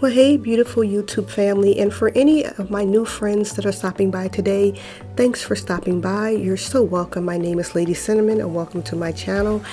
Well, hey, beautiful YouTube family, and for any of my new friends that are stopping by today, thanks for stopping by. You're so welcome. My name is Lady Cinnamon, and welcome to my channel.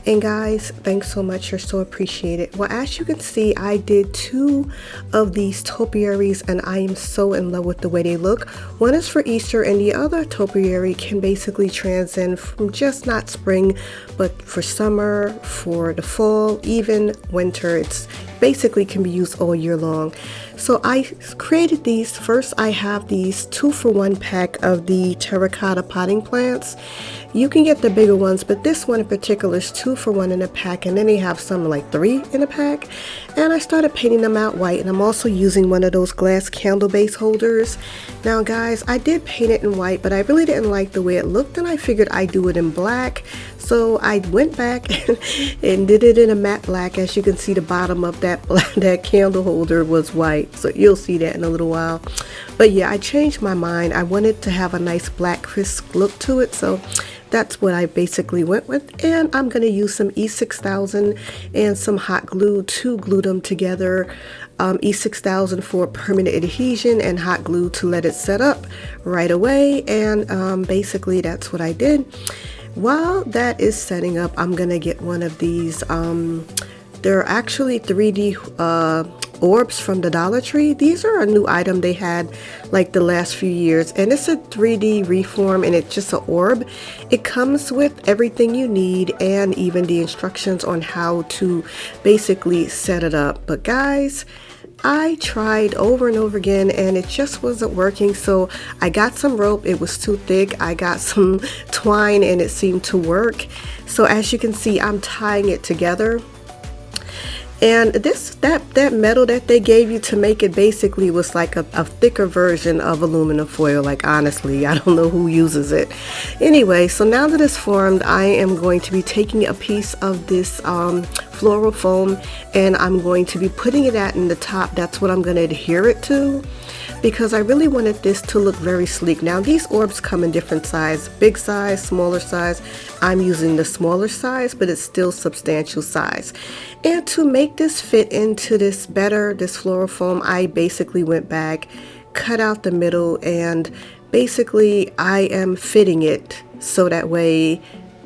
And guys, thanks so much. You're so appreciated. Well, as you can see, I did 2 of these topiaries, and I am so in love with the way they look. One is for Easter, and the other topiary can basically transcend from just not spring, but for summer, for the fall, even winter. It's basically can be used all year long. So I created these. First, I have these 2-for-1 pack of the terracotta potting plants. You can get the bigger ones, but this one in particular is 2-for-1 in a pack, and then they have some like 3 in a pack. And I started painting them out white, and I'm also using one of those glass candle base holders. Now guys, I did paint it in white, but I really didn't like the way it looked, and I figured I'd do it in black. So I went back and did it in a matte black. As you can see, the bottom of that candle holder was white, so you'll see that in a little while. But yeah, I changed my mind. I wanted to have a nice black crisp look to it, so that's what I basically went with. And I'm going to use some E6000 and some hot glue to glue them together. E6000 for permanent adhesion and hot glue to let it set up right away. And basically that's what I did. While that is setting up, I'm going to get one of these. They're actually 3D orbs from the Dollar Tree. These are a new item they had like the last few years, and it's a 3D reform, and it's just an orb. It comes with everything you need and even the instructions on how to basically set it up. But guys, I tried over and over again and it just wasn't working. So I got some rope, it was too thick. I got some twine and it seemed to work. So as you can see, I'm tying it together. And that metal that they gave you to make it basically was like a thicker version of aluminum foil. Like honestly, I don't know who uses it. Anyway, so now that it's formed, I am going to be taking a piece of this floral foam, and I'm going to be putting it in the top. That's what I'm going to adhere it to, because I really wanted this to look very sleek. Now these orbs come in different size, big size, smaller size. I'm using the smaller size, but it's still substantial size. And to make this fit into this floral foam, I basically went back, cut out the middle, and basically I am fitting it so that way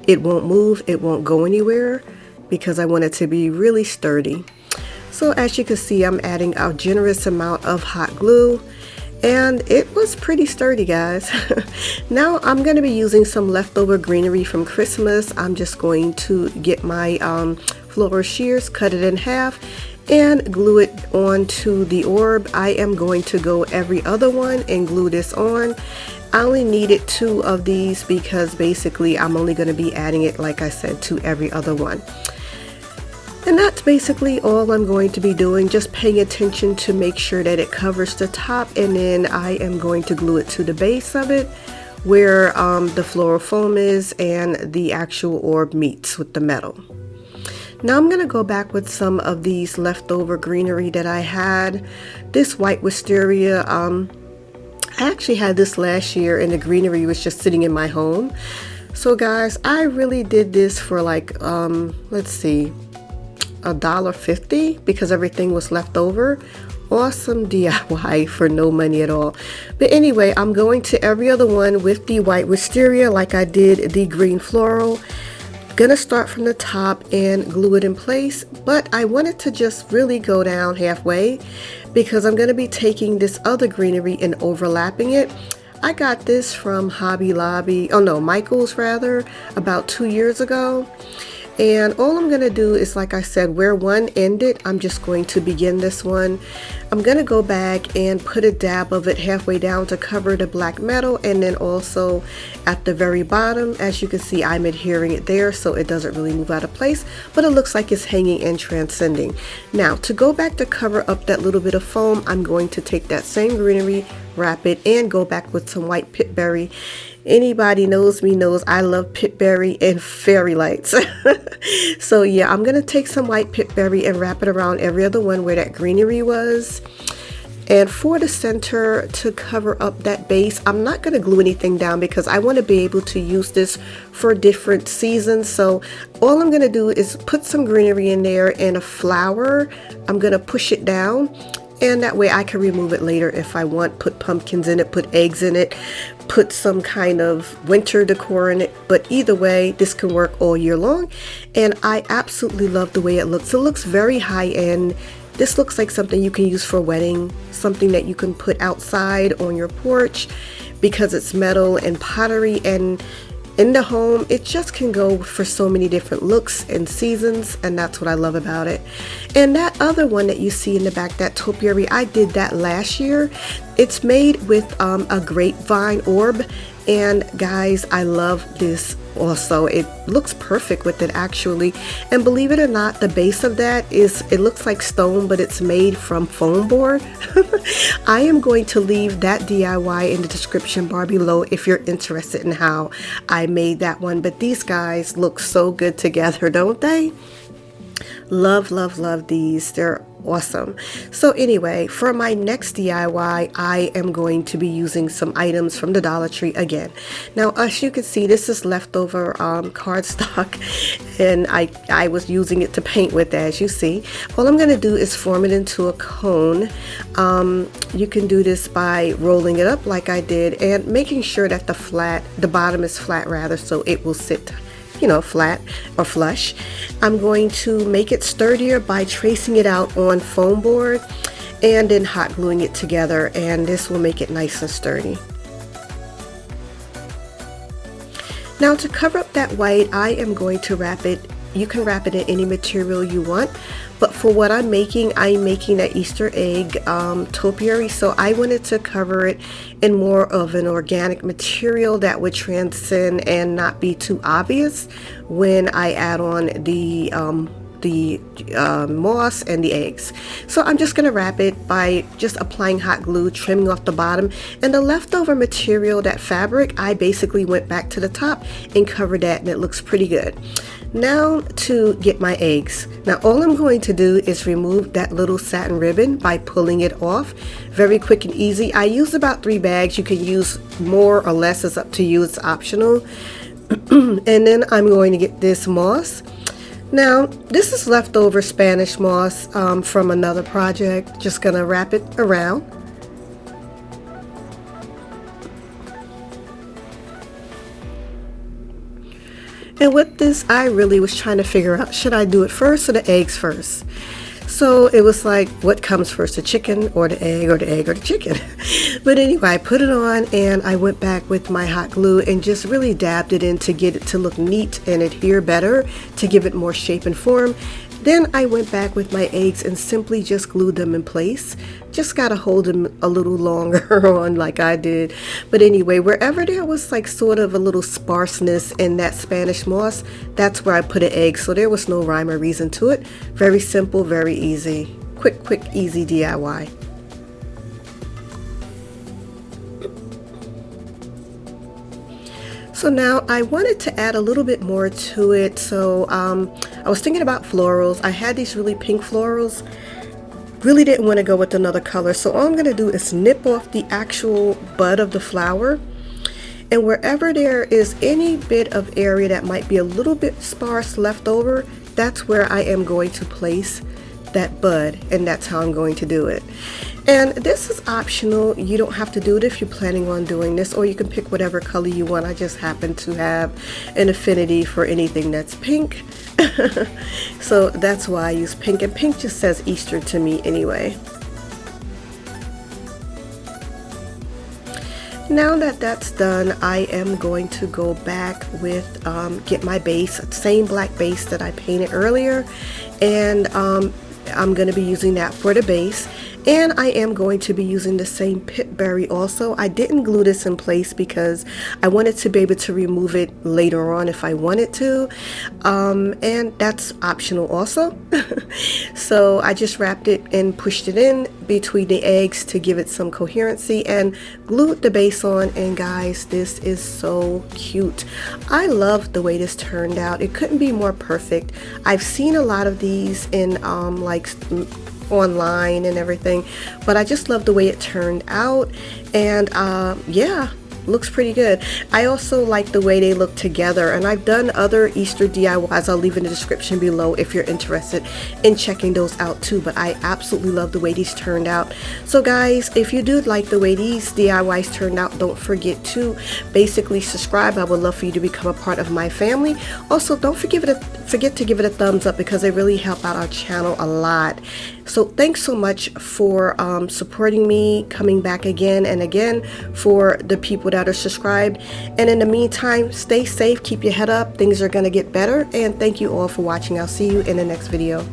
it won't move, it won't go anywhere, because I want it to be really sturdy. So as you can see, I'm adding a generous amount of hot glue, and it was pretty sturdy, guys. Now I'm going to be using some leftover greenery from Christmas. I'm just going to get my floral shears, cut it in half, and glue it onto the orb. I am going to go every other one and glue this on. I only needed 2 of these because basically I'm only going to be adding it, like I said, to every other one. And that's basically all I'm going to be doing, just paying attention to make sure that it covers the top, and then I am going to glue it to the base of it where the floral foam is and the actual orb meets with the metal. Now I'm going to go back with some of these leftover greenery that I had. This white wisteria, I actually had this last year, and the greenery was just sitting in my home. So guys, I really did this for like, let's see, $1.50 because everything was left over. Awesome DIY for no money at all. But anyway, I'm going to every other one with the white wisteria like I did the green floral. Gonna start from the top and glue it in place, but I wanted to just really go down halfway because I'm gonna be taking this other greenery and overlapping it. I got this from Hobby Lobby, oh no, Michael's rather, about 2 years ago. And all I'm going to do is, like I said, where one ended, I'm just going to begin this one. I'm going to go back and put a dab of it halfway down to cover the black metal, and then also at the very bottom, as you can see, I'm adhering it there so it doesn't really move out of place, but it looks like it's hanging and transcending. Now to go back to cover up that little bit of foam, I'm going to take that same greenery, wrap it, and go back with some white pitberry. Anybody knows me knows I love pitberry and fairy lights. So yeah, I'm gonna take some white pitberry and wrap it around every other one where that greenery was. And for the center, to cover up that base, I'm not going to glue anything down because I want to be able to use this for different seasons. So all I'm going to do is put some greenery in there and a flower. I'm going to push it down and that way I can remove it later if I want, put pumpkins in it, put eggs in it, put some kind of winter decor in it. But either way, this can work all year long, and I absolutely love the way it looks. It looks very high end. This looks like something you can use for a wedding, something that you can put outside on your porch because it's metal and pottery, and in the home it just can go for so many different looks and seasons, and that's what I love about it. And that other one that you see in the back, that topiary, I did that last year. It's made with a grapevine orb, and guys, I love this also. It looks perfect with it actually, and believe it or not, the base of that is, it looks like stone, but it's made from foam board. I am going to leave that DIY in the description bar below if you're interested in how I made that one. But these guys look so good together, don't they? Love, love, love these. They're awesome. So anyway, for my next DIY, I am going to be using some items from the Dollar Tree again. Now, as you can see, this is leftover cardstock, and I was using it to paint with, as you see. All I'm going to do is form it into a cone. You can do this by rolling it up like I did, and making sure that the bottom is flat rather, so it will sit, you know, flat or flush. I'm going to make it sturdier by tracing it out on foam board and then hot gluing it together, and this will make it nice and sturdy. Now, to cover up that white, I am going to wrap it. You can wrap it in any material you want, but for what I'm making that Easter egg topiary, so I wanted to cover it in more of an organic material that would transcend and not be too obvious when I add on the moss and the eggs. So I'm just going to wrap it by just applying hot glue, trimming off the bottom, and the leftover material, that fabric, I basically went back to the top and covered that, and it looks pretty good. Now to get my eggs. Now all I'm going to do is remove that little satin ribbon by pulling it off. Very quick and easy. I use about 3 bags. You can use more or less, it's up to you, it's optional. And then I'm going to get this moss. Now this is leftover Spanish moss from another project. Just gonna wrap it around. And with this, I really was trying to figure out, should I do it first or the eggs first? So it was like, what comes first, the chicken or the egg, or the egg or the chicken? But anyway, I put it on and I went back with my hot glue and just really dabbed it in to get it to look neat and adhere better, to give it more shape and form. Then I went back with my eggs and simply just glued them in place. Just gotta hold them a little longer on like I did. But anyway, wherever there was like sort of a little sparseness in that Spanish moss, that's where I put an egg. So there was no rhyme or reason to it. Very simple, very easy. Quick, easy DIY. So now I wanted to add a little bit more to it. So I was thinking about florals. I had these really pink florals. Really didn't want to go with another color. So all I'm going to do is nip off the actual bud of the flower. And wherever there is any bit of area that might be a little bit sparse left over, that's where I am going to place that bud, and that's how I'm going to do it. And this is optional. You don't have to do it if you're planning on doing this, or you can pick whatever color you want. I just happen to have an affinity for anything that's pink. So that's why I use pink, and pink just says Easter to me anyway. Now that that's done, I am going to go back with get my base, same black base that I painted earlier, and I'm going to be using that for the base. And I am going to be using the same pip berry also. I didn't glue this in place because I wanted to be able to remove it later on if I wanted to. And that's optional also. So I just wrapped it and pushed it in between the eggs to give it some coherency and glued the base on. And guys, this is so cute. I love the way this turned out. It couldn't be more perfect. I've seen a lot of these in like online and everything, but I just love the way it turned out. And yeah, looks pretty good. I also like the way they look together, and I've done other Easter DIYs. I'll leave in the description below if you're interested in checking those out too, but I absolutely love the way these turned out. So guys, if you do like the way these DIYs turned out, don't forget to basically subscribe. I would love for you to become a part of my family. Also, don't forget to give it a thumbs up, because they really help out our channel a lot. So thanks so much for supporting me, coming back again and again, for the people that are subscribed. And in the meantime, stay safe, keep your head up, things are going to get better, and thank you all for watching. I'll see you in the next video.